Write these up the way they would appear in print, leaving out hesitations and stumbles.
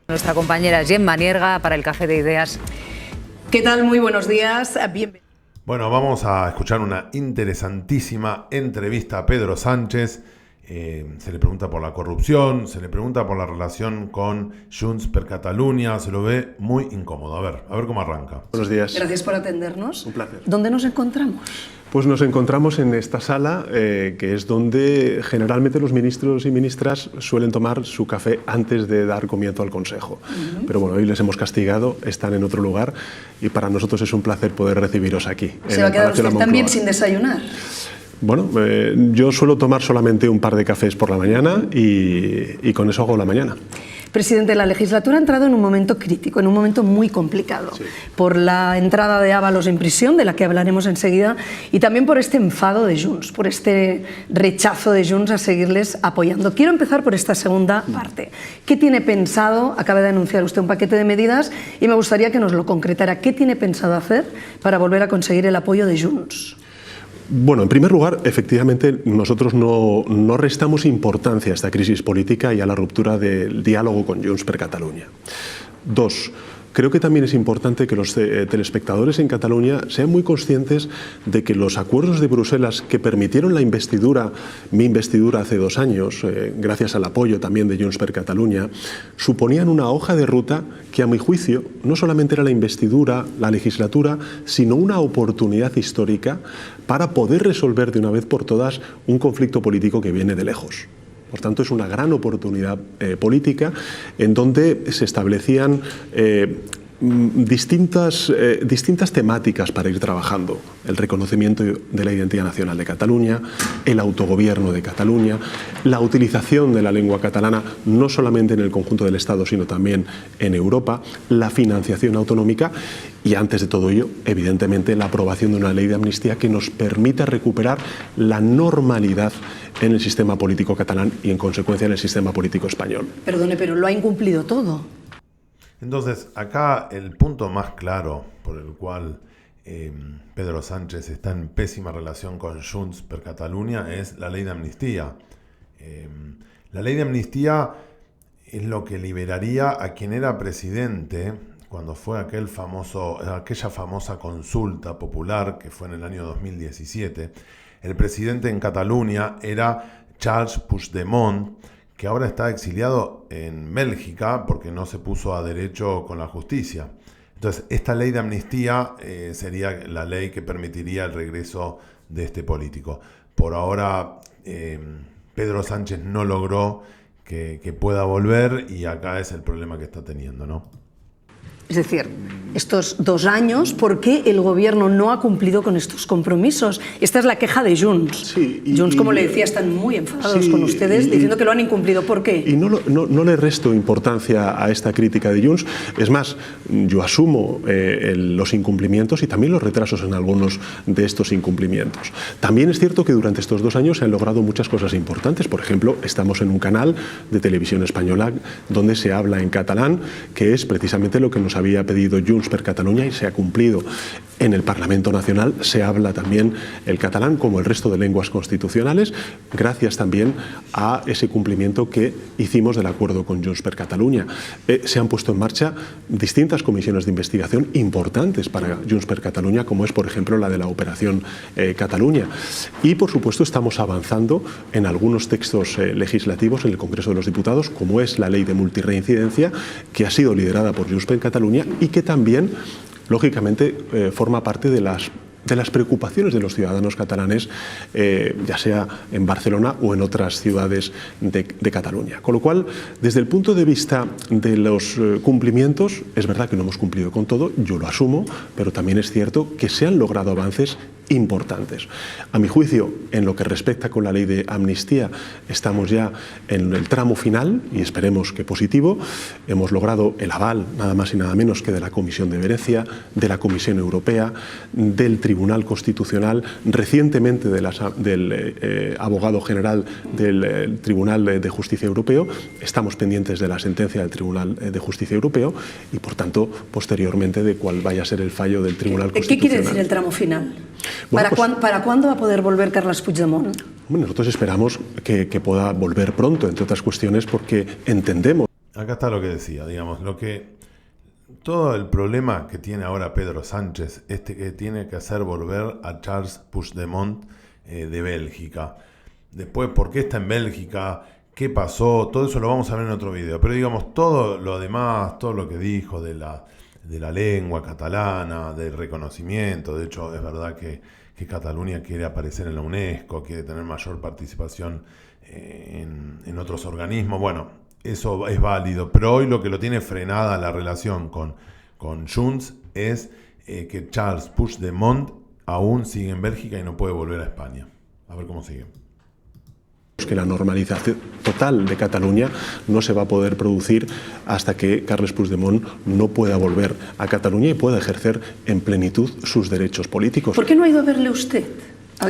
Nuestra compañera Gemma Nierga para el Café de Ideas. ¿Qué tal? Muy buenos días. Bienvenidos. Bueno, vamos a escuchar una interesantísima entrevista a Pedro Sánchez. Se le pregunta por la corrupción, se le pregunta por la relación con Junts per Catalunya, se lo ve muy incómodo. A ver cómo arranca. Buenos días. Gracias por atendernos. Un placer. ¿Dónde nos encontramos? Pues nos encontramos en esta sala, que es donde generalmente los ministros y ministras suelen tomar su café antes de dar comienzo al Consejo. Pero bueno, hoy les hemos castigado, están en otro lugar y para nosotros es un placer poder recibiros aquí. ¿Se va a quedar usted también sin desayunar? Bueno, yo suelo tomar solamente un par de cafés por la mañana y con eso hago la mañana. Presidente, la legislatura ha entrado en un momento crítico, en un momento muy complicado, sí, por la entrada de Ábalos en prisión, de la que hablaremos enseguida, y también por este enfado de Junts, por este rechazo de Junts a seguirles apoyando. Quiero empezar por esta segunda parte. ¿Qué tiene pensado? Acaba de anunciar usted un paquete de medidas y me gustaría que nos lo concretara. ¿Qué tiene pensado hacer para volver a conseguir el apoyo de Junts? Bueno, en primer lugar, efectivamente, nosotros no restamos importancia a esta crisis política y a la ruptura del diálogo con Junts per Catalunya. Dos, creo que también es importante que los telespectadores en Cataluña sean muy conscientes de que los acuerdos de Bruselas que permitieron la investidura, mi investidura hace 2 años, gracias al apoyo también de Junts per Catalunya, suponían una hoja de ruta que a mi juicio no solamente era la investidura, la legislatura, sino una oportunidad histórica para poder resolver de una vez por todas un conflicto político que viene de lejos. Por tanto, es una gran oportunidad política en donde se establecían distintas temáticas para ir trabajando. El reconocimiento de la identidad nacional de Cataluña, el autogobierno de Cataluña, la utilización de la lengua catalana no solamente en el conjunto del Estado, sino también en Europa, la financiación autonómica y, antes de todo ello, evidentemente, la aprobación de una ley de amnistía que nos permita recuperar la normalidad en el sistema político catalán y, en consecuencia, en el sistema político español. Perdone, pero lo ha incumplido todo. Entonces, acá el punto más claro por el cual Pedro Sánchez está en pésima relación con Junts per Catalunya es la ley de amnistía. La ley de amnistía es lo que liberaría a quien era presidente cuando fue aquella famosa consulta popular que fue en el año 2017. El presidente en Cataluña era Charles Puigdemont, que ahora está exiliado en Bélgica porque no se puso a derecho con la justicia. Entonces, esta ley de amnistía sería la ley que permitiría el regreso de este político. Por ahora, Pedro Sánchez no logró que pueda volver y acá es el problema que está teniendo, ¿no? Es decir, estos 2 años, ¿por qué el gobierno no ha cumplido con estos compromisos? Esta es la queja de Junts. Sí, Junts, como le decía, están muy enfadados con ustedes diciendo que lo han incumplido. ¿Por qué? Y no le resto importancia a esta crítica de Junts. Es más, yo asumo los incumplimientos y también los retrasos en algunos de estos incumplimientos. También es cierto que durante estos 2 años se han logrado muchas cosas importantes. Por ejemplo, estamos en un canal de televisión española donde se habla en catalán, que es precisamente lo que nos había pedido Junts per Catalunya y se ha cumplido. En el Parlamento Nacional se habla también el catalán como el resto de lenguas constitucionales, gracias también a ese cumplimiento que hicimos del acuerdo con Junts per Catalunya. Se han puesto en marcha distintas comisiones de investigación importantes para Junts per Catalunya, como es, por ejemplo, la de la Operación Catalunya. Y, por supuesto, estamos avanzando en algunos textos legislativos en el Congreso de los Diputados, como es la ley de multirreincidencia, que ha sido liderada por Junts per Catalunya y que también, lógicamente, forma parte de las preocupaciones de los ciudadanos catalanes, ya sea en Barcelona o en otras ciudades de Cataluña. Con lo cual, desde el punto de vista de los cumplimientos, es verdad que no hemos cumplido con todo, yo lo asumo, pero también es cierto que se han logrado avances importantes. A mi juicio, en lo que respecta con la ley de amnistía, estamos ya en el tramo final y esperemos que positivo. Hemos logrado el aval, nada más y nada menos que de la Comisión de Venecia, de la Comisión Europea, del Tribunal Constitucional, recientemente del abogado general del Tribunal de Justicia Europeo. Estamos pendientes de la sentencia del Tribunal de Justicia Europeo y, por tanto, posteriormente de cuál vaya a ser el fallo del Tribunal Constitucional. ¿Qué quiere decir el tramo final? Bueno, ¿Para cuándo va a poder volver Carles Puigdemont? Bueno, nosotros esperamos que pueda volver pronto, entre otras cuestiones, porque entendemos acá está lo que decía, digamos, todo el problema que tiene ahora Pedro Sánchez, que tiene que hacer volver a Charles Puigdemont de Bélgica. Después, ¿por qué está en Bélgica? ¿Qué pasó? Todo eso lo vamos a ver en otro video. Pero digamos, todo lo demás, todo lo que dijo de la lengua catalana, del reconocimiento, de hecho es verdad que Cataluña quiere aparecer en la UNESCO, quiere tener mayor participación en otros organismos. Bueno, eso es válido, pero hoy lo que lo tiene frenada la relación con Junts es que Charles Puigdemont aún sigue en Bélgica y no puede volver a España. A ver cómo sigue. Que la normalización total de Cataluña no se va a poder producir hasta que Carles Puigdemont no pueda volver a Cataluña y pueda ejercer en plenitud sus derechos políticos. ¿Por qué no ha ido a verle usted?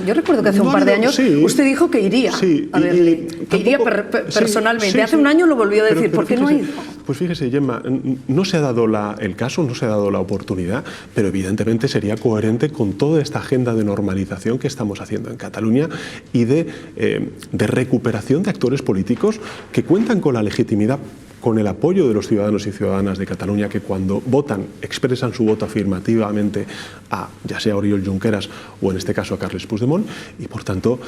Yo recuerdo que hace un par de años usted dijo que iría a verle, que iría personalmente. Hace un año lo volvió a decir. ¿Por qué no ha ido? Pues fíjese, Gemma, no se ha dado el caso, no se ha dado la oportunidad, pero evidentemente sería coherente con toda esta agenda de normalización que estamos haciendo en Cataluña y de recuperación de actores políticos que cuentan con la legitimidad, con el apoyo de los ciudadanos y ciudadanas de Cataluña, que cuando votan expresan su voto afirmativamente a ya sea Oriol Junqueras o en este caso a Carles Puigdemont, y por tanto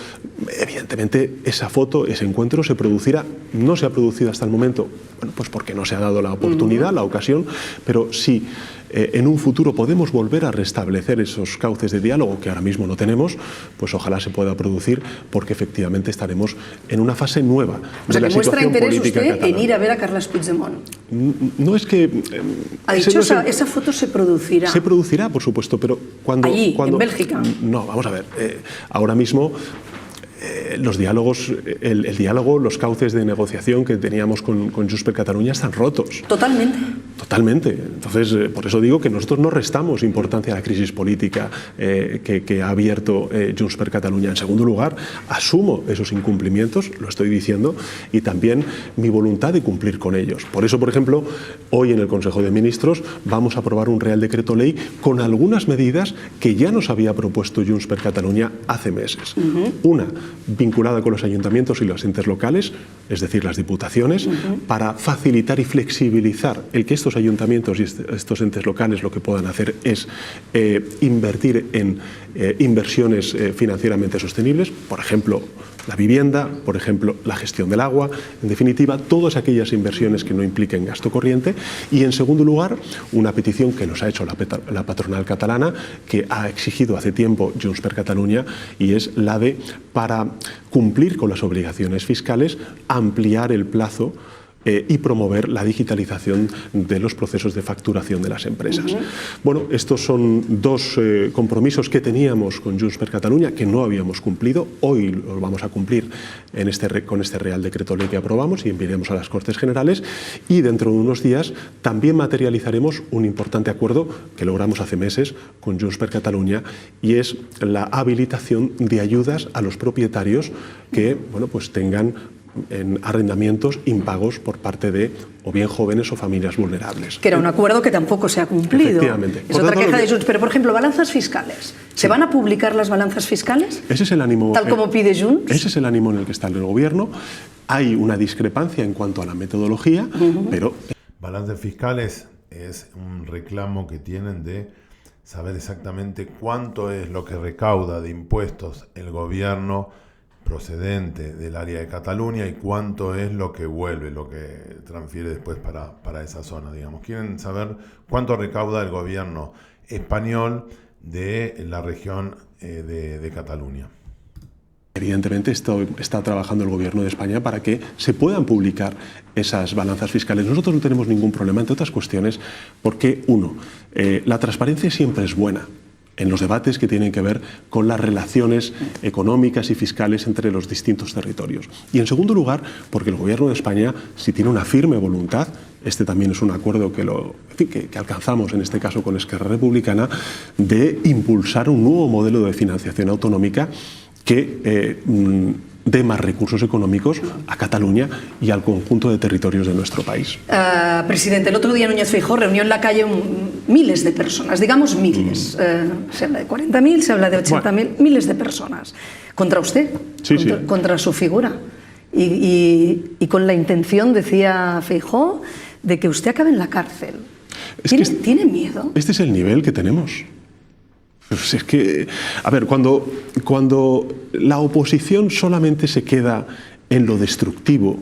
evidentemente esa foto, ese encuentro se producirá. No se ha producido hasta el momento, bueno, pues porque no se ha dado la oportunidad, la ocasión, pero sí en un futuro podemos volver a restablecer esos cauces de diálogo que ahora mismo no tenemos, pues ojalá se pueda producir, porque efectivamente estaremos en una fase nueva de la situación política catalana. ¿Muestra interés usted en ir a ver a Carles Puigdemont? No es que... Ha dicho, esa foto se producirá. Se producirá, por supuesto, pero cuando... Allí, en Bélgica. No, vamos a ver, ahora mismo... los diálogos, el diálogo, los cauces de negociación que teníamos con Junts per Catalunya están rotos. Totalmente. Totalmente. Entonces, por eso digo que nosotros no restamos importancia a la crisis política que ha abierto Junts per Catalunya. En segundo lugar, asumo esos incumplimientos, lo estoy diciendo, y también mi voluntad de cumplir con ellos. Por eso, por ejemplo, hoy en el Consejo de Ministros vamos a aprobar un Real Decreto Ley con algunas medidas que ya nos había propuesto Junts per Catalunya hace meses. Una, vinculada con los ayuntamientos y los entes locales, es decir, las diputaciones, para facilitar y flexibilizar el que estos ayuntamientos y estos entes locales lo que puedan hacer es invertir en inversiones financieramente sostenibles, por ejemplo, la vivienda, por ejemplo, la gestión del agua, en definitiva, todas aquellas inversiones que no impliquen gasto corriente. Y en segundo lugar, una petición que nos ha hecho la patronal catalana, que ha exigido hace tiempo Junts per Catalunya, y es la de, para cumplir con las obligaciones fiscales, ampliar el plazo y promover la digitalización de los procesos de facturación de las empresas. Bueno, estos son dos compromisos que teníamos con Junts per Catalunya que no habíamos cumplido. Hoy los vamos a cumplir con este Real Decreto Ley que aprobamos y enviaremos a las Cortes Generales, y dentro de unos días también materializaremos un importante acuerdo que logramos hace meses con Junts per Catalunya, y es la habilitación de ayudas a los propietarios que, bueno, pues tengan en arrendamientos impagos por parte de o bien jóvenes o familias vulnerables. Que era un acuerdo que tampoco se ha cumplido. Efectivamente. Es otra queja de Junts. Pero, por ejemplo, balanzas fiscales. ¿Se van a publicar las balanzas fiscales? Ese es el ánimo. Tal como pide Junts. Ese es el ánimo en el que está el gobierno. Hay una discrepancia en cuanto a la metodología, pero... Balanzas fiscales es un reclamo que tienen de saber exactamente cuánto es lo que recauda de impuestos el gobierno procedente del área de Cataluña y cuánto es lo que vuelve, lo que transfiere después para esa zona, digamos. Quieren saber cuánto recauda el gobierno español de la región de Cataluña. Evidentemente está trabajando el Gobierno de España para que se puedan publicar esas balanzas fiscales. Nosotros no tenemos ningún problema, entre otras cuestiones, porque, uno, la transparencia siempre es buena en los debates que tienen que ver con las relaciones económicas y fiscales entre los distintos territorios. Y en segundo lugar, porque el Gobierno de España, si tiene una firme voluntad, este también es un acuerdo que alcanzamos en este caso con Esquerra Republicana, de impulsar un nuevo modelo de financiación autonómica que dé más recursos económicos a Cataluña y al conjunto de territorios de nuestro país. Presidente, el otro día Núñez Feijóo reunió en la calle miles de personas, digamos miles. Se habla de 40.000, se habla de 80.000, miles de personas. ¿Contra usted? Sí, contra su figura. y con la intención, decía Feijóo, de que usted acabe en la cárcel. ¿Tiene miedo? Este es el nivel que tenemos. Pues es que, a ver, cuando la oposición solamente se queda en lo destructivo,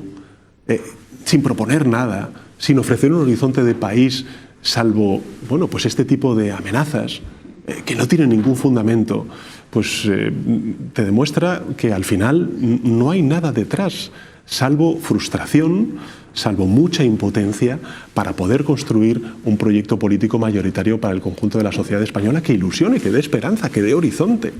sin proponer nada, sin ofrecer un horizonte de país, salvo, bueno, pues este tipo de amenazas que no tienen ningún fundamento, pues te demuestra que al final no hay nada detrás, salvo frustración, salvo mucha impotencia para poder construir un proyecto político mayoritario para el conjunto de la sociedad española que ilusione, que dé esperanza, que dé horizonte.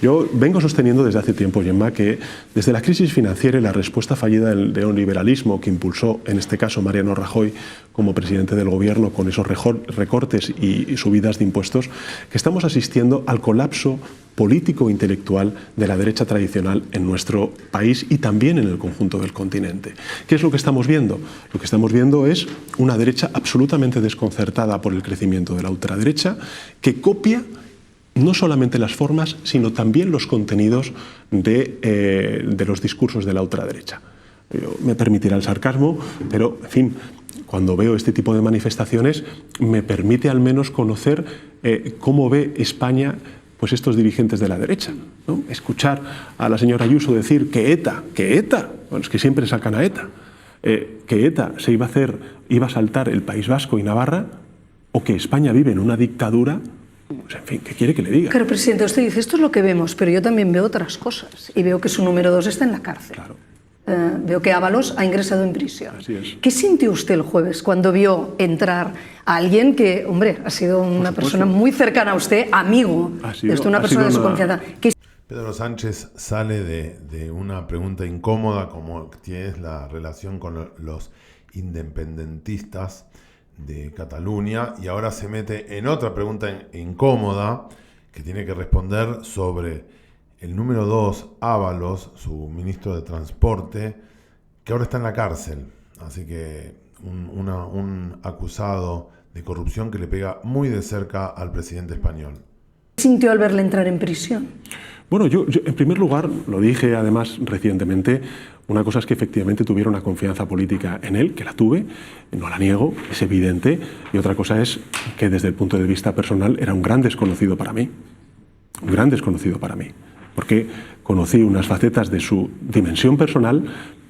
Yo vengo sosteniendo desde hace tiempo, Gemma, que desde la crisis financiera y la respuesta fallida del neoliberalismo que impulsó, en este caso, Mariano Rajoy como presidente del gobierno con esos recortes y subidas de impuestos, que estamos asistiendo al colapso político e intelectual de la derecha tradicional en nuestro país y también en el conjunto del continente. ¿Qué es lo que estamos viendo? Lo que estamos viendo es una derecha absolutamente desconcertada por el crecimiento de la ultraderecha, que copia no solamente las formas, sino también los contenidos de los discursos de la ultraderecha. Me permitirá el sarcasmo, pero, en fin, cuando veo este tipo de manifestaciones, me permite al menos conocer cómo ve España pues estos dirigentes de la derecha, ¿no? Escuchar a la señora Ayuso decir que ETA, bueno, es que siempre sacan a ETA, que ETA iba a saltar el País Vasco y Navarra, o que España vive en una dictadura. Pues, en fin, ¿qué quiere que le diga? Claro, presidente, usted dice, esto es lo que vemos, pero yo también veo otras cosas. Y veo que su número 2 está en la cárcel. Claro. Veo que Ábalos ha ingresado en prisión. Así es. ¿Qué sintió usted el jueves cuando vio entrar a alguien que, hombre, ha sido una persona muy cercana a usted, amigo, una persona de su confianza? Pedro Sánchez sale de una pregunta incómoda como es la relación con los independentistas de Cataluña, y ahora se mete en otra pregunta incómoda que tiene que responder sobre el número 2, Ábalos, su ministro de Transporte, que ahora está en la cárcel. Así que un acusado de corrupción que le pega muy de cerca al presidente español. ¿Qué sintió al verle entrar en prisión? Bueno, yo en primer lugar, lo dije además recientemente, una cosa es que efectivamente tuviera una confianza política en él, que la tuve, no la niego, es evidente, y otra cosa es que desde el punto de vista personal era un gran desconocido para mí, porque conocí unas facetas de su dimensión personal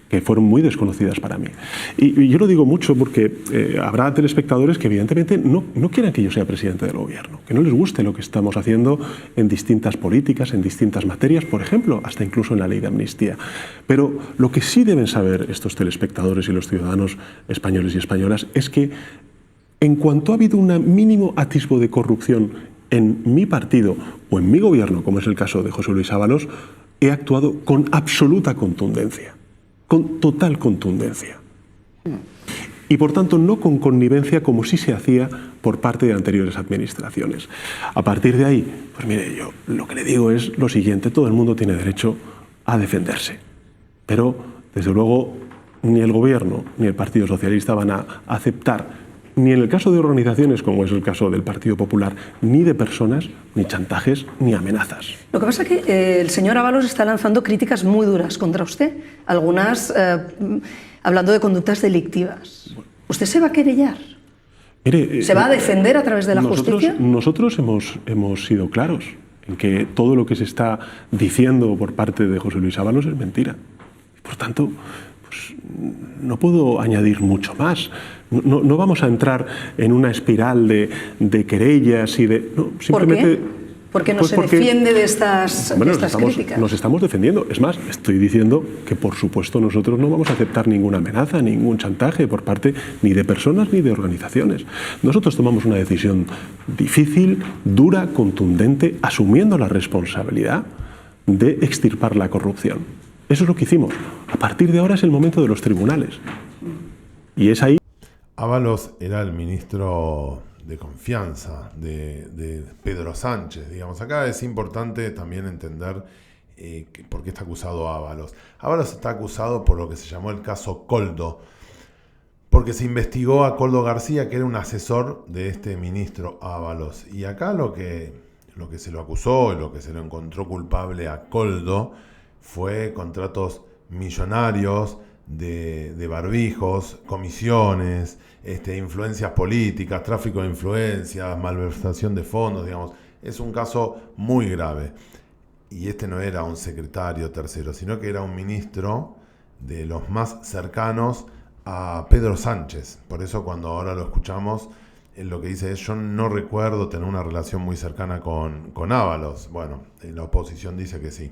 que fueron muy desconocidas para mí. Y yo lo digo mucho porque habrá telespectadores que evidentemente no quieran que yo sea presidente del gobierno, que no les guste lo que estamos haciendo en distintas políticas, en distintas materias, por ejemplo, hasta incluso en la ley de amnistía. Pero lo que sí deben saber estos telespectadores y los ciudadanos españoles y españolas es que en cuanto ha habido un mínimo atisbo de corrupción en mi partido o en mi gobierno, como es el caso de José Luis Ábalos, he actuado con absoluta contundencia. Con total contundencia. Y por tanto no con connivencia como sí se hacía por parte de anteriores administraciones. A partir de ahí, pues mire, yo lo que le digo es lo siguiente: todo el mundo tiene derecho a defenderse. Pero, desde luego, ni el gobierno ni el Partido Socialista van a aceptar, ni en el caso de organizaciones como es el caso del Partido Popular, ni de personas, ni chantajes, ni amenazas. Lo que pasa es que el señor Ábalos está lanzando críticas muy duras contra usted, algunas hablando de conductas delictivas. ¿Usted se va a querellar? Mire, ¿Se va a defender a través de la justicia? Nosotros hemos sido claros en que todo lo que se está diciendo por parte de José Luis Ábalos es mentira. Por tanto, pues, no puedo añadir mucho más. No vamos a entrar en una espiral de querellas y de... No, simplemente, ¿Por qué no se defiende de estas críticas? Nos estamos defendiendo. Es más, estoy diciendo que, por supuesto, nosotros no vamos a aceptar ninguna amenaza, ningún chantaje por parte ni de personas ni de organizaciones. Nosotros tomamos una decisión difícil, dura, contundente, asumiendo la responsabilidad de extirpar la corrupción. Eso es lo que hicimos. A partir de ahora es el momento de los tribunales. Y es ahí... Ábalos era el ministro de confianza de Pedro Sánchez, digamos. Acá es importante también entender por qué está acusado Ábalos. Ábalos está acusado por lo que se llamó el caso Koldo, porque se investigó a Koldo García, que era un asesor de este ministro Ábalos. Y acá lo que se lo acusó, lo que se lo encontró culpable a Koldo, fue contratos millonarios de barbijos, comisiones, influencias políticas, tráfico de influencias, malversación de fondos, digamos. Es un caso muy grave. Y no era un secretario tercero, sino que era un ministro de los más cercanos a Pedro Sánchez. Por eso cuando ahora lo escuchamos, lo que dice es: yo no recuerdo tener una relación muy cercana con Ábalos. Bueno, la oposición dice que sí.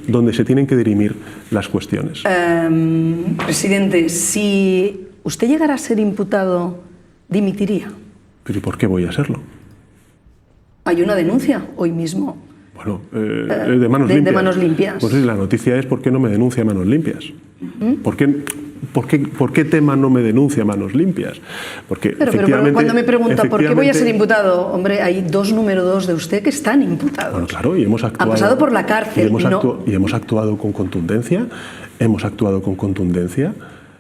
Donde se tienen que dirimir las cuestiones. Presidente, si usted llegara a ser imputado, ¿dimitiría? ¿Pero y por qué voy a serlo? Hay una denuncia hoy mismo. Bueno, de manos limpias. De manos limpias. Pues sí, la noticia es: ¿por qué no me denuncia a manos limpias? ¿Por qué tema no me denuncia a manos limpias? Porque pero cuando me pregunta ¿por qué voy a ser imputado? Hombre, hay dos número 2 de usted que están imputados. Bueno, claro, y hemos actuado. Han pasado por la cárcel. Y hemos actuado con contundencia.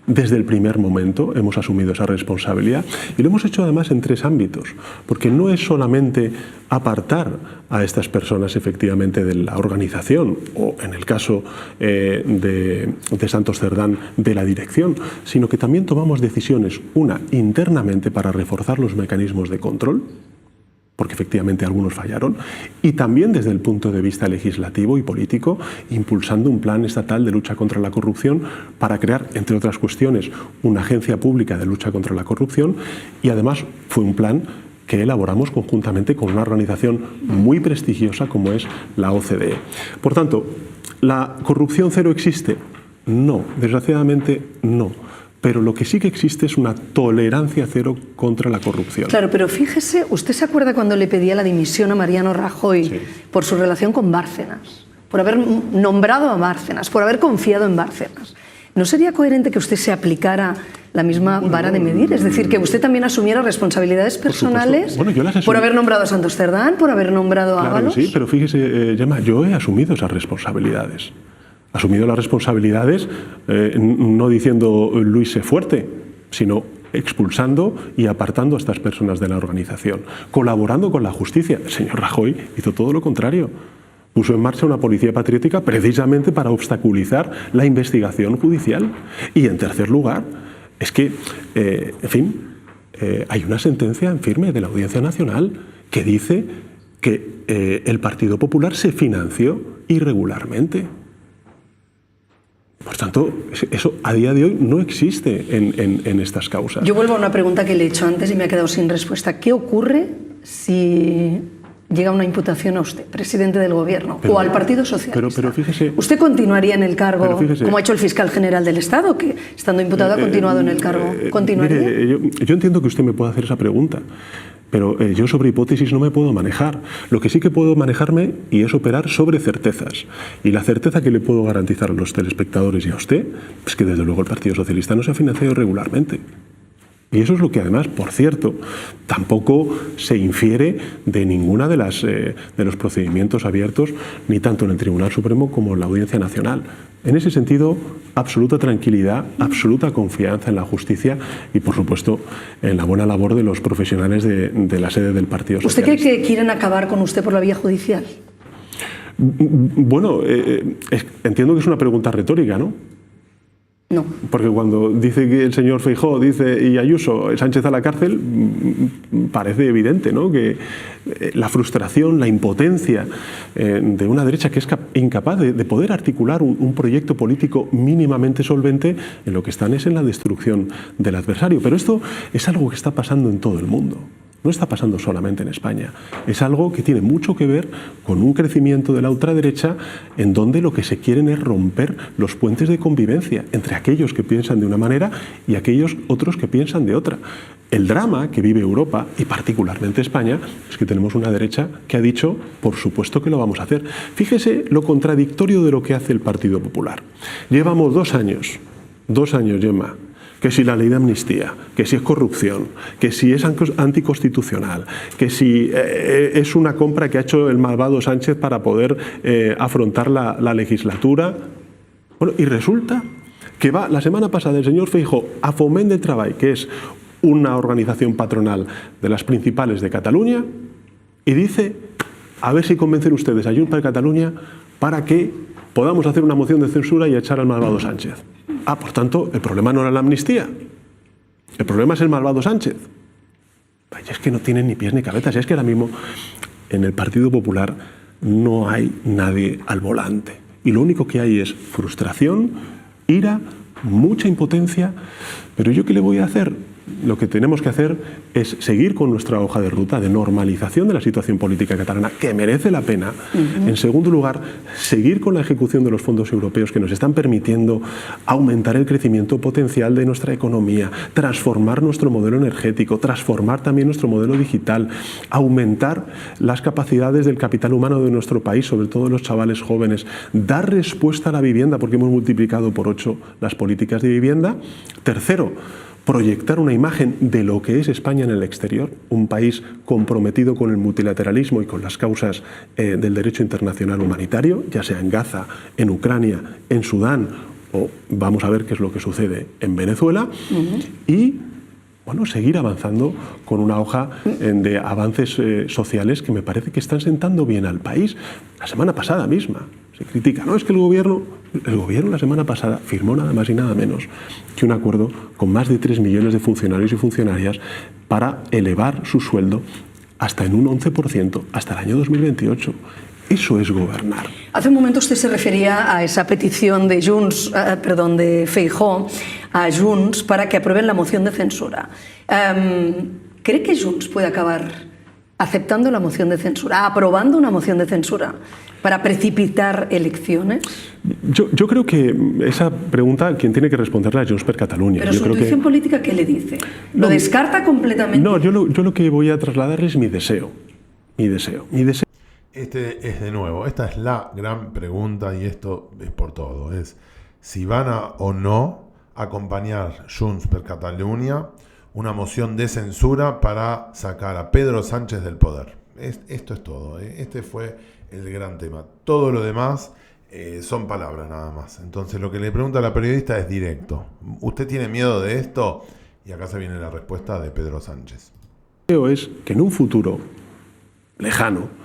Desde el primer momento hemos asumido esa responsabilidad y lo hemos hecho además en 3 ámbitos, porque no es solamente apartar a estas personas efectivamente de la organización o, en el caso de Santos Cerdán, de la dirección, sino que también tomamos decisiones, una internamente para reforzar los mecanismos de control, porque efectivamente algunos fallaron, y también desde el punto de vista legislativo y político, impulsando un plan estatal de lucha contra la corrupción para crear, entre otras cuestiones, una agencia pública de lucha contra la corrupción, y además fue un plan que elaboramos conjuntamente con una organización muy prestigiosa como es la OCDE. Por tanto, ¿la corrupción cero existe? No, desgraciadamente no. Pero lo que sí que existe es una tolerancia cero contra la corrupción. Claro, pero fíjese, ¿usted se acuerda cuando le pedía la dimisión a Mariano Rajoy por su relación con Bárcenas? Por haber nombrado a Bárcenas, por haber confiado en Bárcenas. ¿No sería coherente que usted se aplicara la misma vara de medir? Es decir, que usted también asumiera responsabilidades personales por haber nombrado a Santos Cerdán, por haber nombrado a Ábalos. Sí, pero fíjese, Gemma, yo he asumido esas responsabilidades. Asumido las responsabilidades, no diciendo Luis sé fuerte, sino expulsando y apartando a estas personas de la organización, colaborando con la justicia. El señor Rajoy hizo todo lo contrario. Puso en marcha una policía patriótica precisamente para obstaculizar la investigación judicial. Y en tercer lugar, es que, hay una sentencia en firme de la Audiencia Nacional que dice que el Partido Popular se financió irregularmente. Por tanto, eso a día de hoy no existe en estas causas. Yo vuelvo a una pregunta que le he hecho antes y me ha quedado sin respuesta. ¿Qué ocurre si llega una imputación a usted, presidente del Gobierno, o al Partido Socialista? Pero fíjese, ¿usted continuaría en el cargo, como ha hecho el fiscal general del Estado, que estando imputado ha continuado en el cargo? ¿Continuaría? Mire, yo entiendo que usted me pueda hacer esa pregunta. Pero yo sobre hipótesis no me puedo manejar. Lo que sí que puedo manejarme y es operar sobre certezas. Y la certeza que le puedo garantizar a los telespectadores y a usted es que desde luego el Partido Socialista no se ha financiado regularmente. Y eso es lo que además, por cierto, tampoco se infiere de ninguna de los procedimientos abiertos, ni tanto en el Tribunal Supremo como en la Audiencia Nacional. En ese sentido, absoluta tranquilidad, absoluta confianza en la justicia y, por supuesto, en la buena labor de los profesionales de la sede del Partido Socialista. ¿Usted cree que quieren acabar con usted por la vía judicial? Bueno, entiendo que es una pregunta retórica, ¿no? No. Porque cuando dice que el señor Feijóo dice y Ayuso, Sánchez a la cárcel, parece evidente, ¿no?, que la frustración, la impotencia de una derecha que es incapaz de poder articular un proyecto político mínimamente solvente, en lo que están es en la destrucción del adversario. Pero esto es algo que está pasando en todo el mundo. No está pasando solamente en España. Es algo que tiene mucho que ver con un crecimiento de la ultraderecha en donde lo que se quieren es romper los puentes de convivencia entre aquellos que piensan de una manera y aquellos otros que piensan de otra. El drama que vive Europa, y particularmente España, es que tenemos una derecha que ha dicho, por supuesto que lo vamos a hacer. Fíjese lo contradictorio de lo que hace el Partido Popular. Llevamos 2 años, Gemma, que si la ley de amnistía, que si es corrupción, que si es anticonstitucional, que si es una compra que ha hecho el malvado Sánchez para poder afrontar la legislatura. Bueno, y resulta que va la semana pasada el señor Feijóo a Foment del Treball, que es una organización patronal de las principales de Cataluña, y dice: a ver si convencen ustedes a Junts per Catalunya para que podamos hacer una moción de censura y echar al malvado Sánchez. Por tanto, el problema no era la amnistía. El problema es el malvado Sánchez. Y es que no tienen ni pies ni cabezas. Y es que ahora mismo en el Partido Popular no hay nadie al volante. Y lo único que hay es frustración, ira, mucha impotencia. Pero ¿yo qué le voy a hacer? Lo que tenemos que hacer es seguir con nuestra hoja de ruta de normalización de la situación política catalana, que merece la pena. En segundo lugar, seguir con la ejecución de los fondos europeos que nos están permitiendo aumentar el crecimiento potencial de nuestra economía, transformar nuestro modelo energético, transformar también nuestro modelo digital, aumentar las capacidades del capital humano de nuestro país, sobre todo los chavales jóvenes, dar respuesta a la vivienda, porque hemos multiplicado por 8 las políticas de vivienda. Tercero, proyectar una imagen de lo que es España en el exterior, un país comprometido con el multilateralismo y con las causas del derecho internacional humanitario, ya sea en Gaza, en Ucrania, en Sudán, o vamos a ver qué es lo que sucede en Venezuela, y bueno, seguir avanzando con una hoja de avances sociales que me parece que están sentando bien al país. La semana pasada misma se critica, no, es que el gobierno la semana pasada firmó nada más y nada menos que un acuerdo con más de 3 millones de funcionarios y funcionarias para elevar su sueldo hasta en un 11% hasta el año 2028. Eso es gobernar. Hace un momento usted se refería a esa petición de de Feijóo a Junts para que aprueben la moción de censura. ¿Cree que Junts puede acabar aceptando la moción de censura, aprobando una moción de censura para precipitar elecciones? Yo creo que esa pregunta quien tiene que responderla es Junts per Catalunya. Pero su intuición política, ¿qué le dice? ¿Lo descarta completamente? No, yo lo que voy a trasladar es mi deseo. Este es de nuevo, esta es la gran pregunta y esto es por todo. Es si van a o no acompañar Junts per Catalunya una moción de censura para sacar a Pedro Sánchez del poder. Esto es todo. Este fue el gran tema. Todo lo demás son palabras nada más. Entonces lo que le pregunta a la periodista es directo. ¿Usted tiene miedo de esto? Y acá se viene la respuesta de Pedro Sánchez. Lo que es que en un futuro lejano,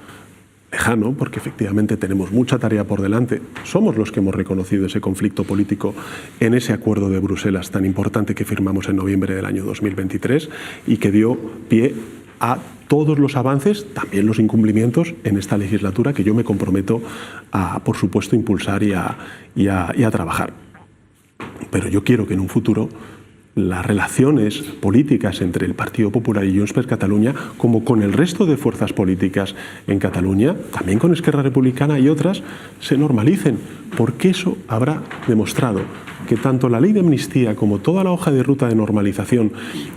porque efectivamente tenemos mucha tarea por delante, somos los que hemos reconocido ese conflicto político en ese acuerdo de Bruselas tan importante que firmamos en noviembre del año 2023 y que dio pie a todos los avances, también los incumplimientos en esta legislatura que yo me comprometo a, por supuesto, impulsar y a trabajar. Pero yo quiero que en un futuro las relaciones políticas entre el Partido Popular y Junts per Catalunya, como con el resto de fuerzas políticas en Cataluña, también con Esquerra Republicana y otras, se normalicen, porque eso habrá demostrado que tanto la ley de amnistía como toda la hoja de ruta de normalización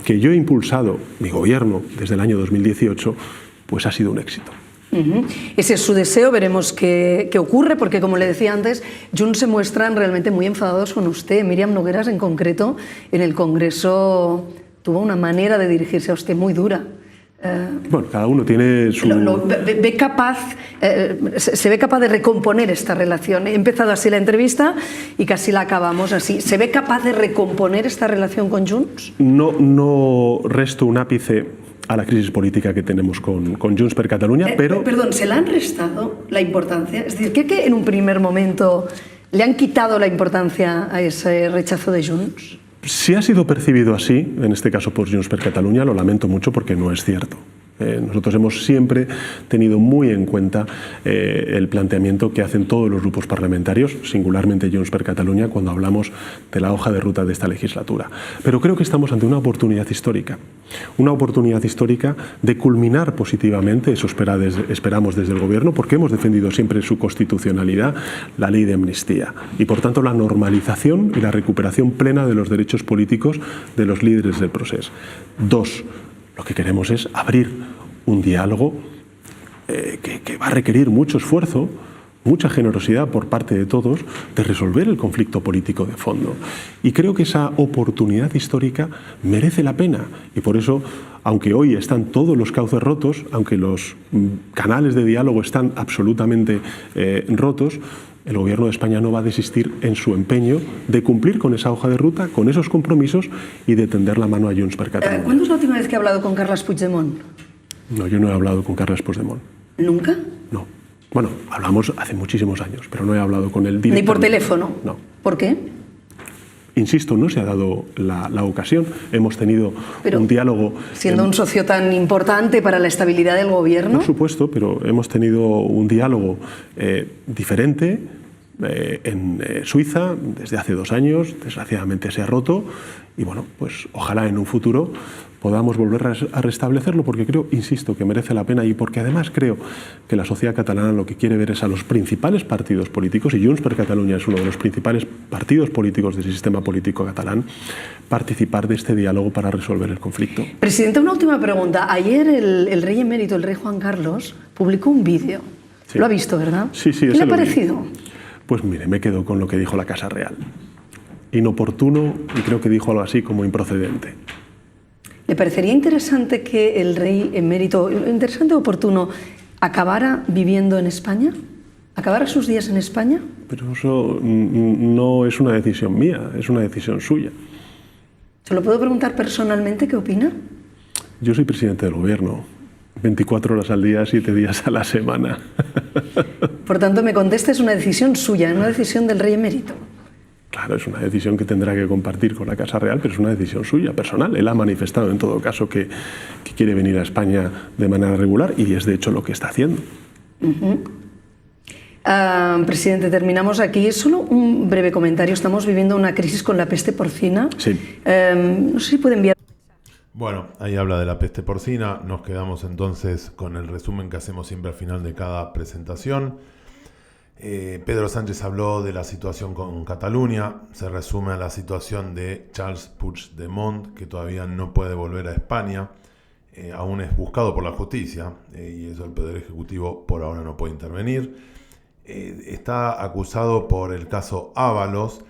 que yo he impulsado, mi gobierno, desde el año 2018, pues ha sido un éxito. Ese es su deseo, veremos qué ocurre, porque como le decía antes, Junts se muestran realmente muy enfadados con usted. Míriam Nogueras, en concreto, en el Congreso tuvo una manera de dirigirse a usted muy dura. Bueno, cada uno tiene su... se ve capaz de recomponer esta relación. He empezado así la entrevista y casi la acabamos así. ¿Se ve capaz de recomponer esta relación con Junts? No resto un ápice a la crisis política que tenemos con Junts per Catalunya, pero... Perdón, ¿se le han restado la importancia? Es decir, que en un primer momento le han quitado la importancia a ese rechazo de Junts. Si ha sido percibido así, en este caso por Junts per Catalunya, lo lamento mucho porque no es cierto. Nosotros hemos siempre tenido muy en cuenta el planteamiento que hacen todos los grupos parlamentarios, singularmente Junts per Catalunya, cuando hablamos de la hoja de ruta de esta legislatura. Pero creo que estamos ante una oportunidad histórica de culminar positivamente, eso esperamos desde el Gobierno, porque hemos defendido siempre su constitucionalidad, la ley de amnistía, y por tanto la normalización y la recuperación plena de los derechos políticos de los líderes del proceso. 2. Lo que queremos es abrir un diálogo que va a requerir mucho esfuerzo, mucha generosidad por parte de todos de resolver el conflicto político de fondo. Y creo que esa oportunidad histórica merece la pena. Y por eso, aunque hoy están todos los cauces rotos, aunque los canales de diálogo están absolutamente rotos, el Gobierno de España no va a desistir en su empeño de cumplir con esa hoja de ruta, con esos compromisos y de tender la mano a Junts per Catalunya. ¿Cuándo es la última vez que ha hablado con Carles Puigdemont? No, yo no he hablado con Carles Puigdemont. ¿Nunca? No. Bueno, hablamos hace muchísimos años, pero no he hablado con él directamente. ¿Ni por teléfono? No. ¿Por qué? Insisto, no se ha dado la ocasión. Hemos tenido un diálogo... Siendo un socio tan importante para la estabilidad del gobierno. Por supuesto, pero hemos tenido un diálogo diferente en Suiza desde hace 2 años. Desgraciadamente se ha roto y bueno, pues ojalá en un futuro podamos volver a restablecerlo, porque creo, insisto, que merece la pena y porque además creo que la sociedad catalana lo que quiere ver es a los principales partidos políticos, y Junts per Catalunya es uno de los principales partidos políticos del sistema político catalán, participar de este diálogo para resolver el conflicto. Presidente, una última pregunta. Ayer el rey emérito, el rey Juan Carlos, publicó un vídeo. Sí. Lo ha visto, ¿verdad? Sí, sí. ¿Qué le ha parecido? Pues mire, me quedo con lo que dijo la Casa Real. Inoportuno y creo que dijo algo así como improcedente. ¿Le parecería interesante que el rey emérito, interesante o oportuno, acabara viviendo en España? ¿Acabara sus días en España? Pero eso no es una decisión mía, es una decisión suya. ¿Se lo puedo preguntar personalmente qué opina? Yo soy presidente del gobierno, 24 horas al día, 7 días a la semana. Por tanto, me contesta, es una decisión suya, una decisión del rey emérito. Claro, es una decisión que tendrá que compartir con la Casa Real, pero es una decisión suya, personal. Él ha manifestado en todo caso que quiere venir a España de manera regular y es de hecho lo que está haciendo. Presidente, terminamos aquí. Solo un breve comentario. Estamos viviendo una crisis con la peste porcina. Sí. No sé si puede enviar... Bueno, ahí habla de la peste porcina. Nos quedamos entonces con el resumen que hacemos siempre al final de cada presentación. Pedro Sánchez habló de la situación con Cataluña, se resume a la situación de Charles Puigdemont, que todavía no puede volver a España, aún es buscado por la justicia, y eso el Poder Ejecutivo por ahora no puede intervenir. Está acusado por el caso Ábalos,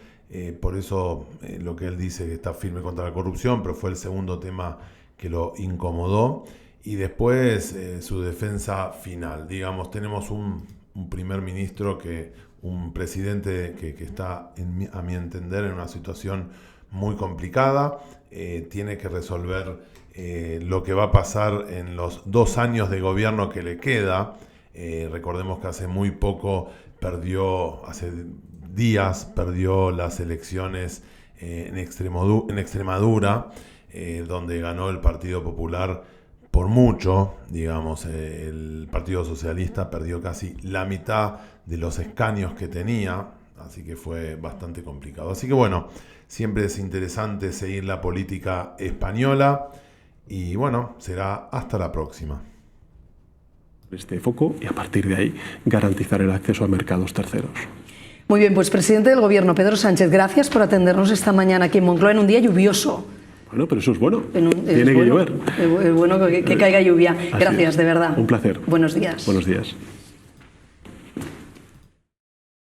por eso lo que él dice que está firme contra la corrupción, pero fue el segundo tema que lo incomodó. Y después su defensa final. Digamos, tenemos un primer ministro, un presidente que está, a mi entender, en una situación muy complicada. Tiene que resolver lo que va a pasar en los 2 años de gobierno que le queda. Recordemos que hace muy poco hace días perdió las elecciones en Extremadura, donde ganó el Partido Popular por mucho. Digamos, el Partido Socialista perdió casi la mitad de los escaños que tenía, así que fue bastante complicado. Así que bueno, siempre es interesante seguir la política española y bueno, será hasta la próxima. Este foco y a partir de ahí garantizar el acceso a mercados terceros. Muy bien, pues presidente del Gobierno, Pedro Sánchez, gracias por atendernos esta mañana aquí en Moncloa en un día lluvioso. Bueno, pero eso es bueno. Tiene que llover. Es bueno que caiga lluvia. Gracias, de verdad. Un placer. Buenos días. Buenos días.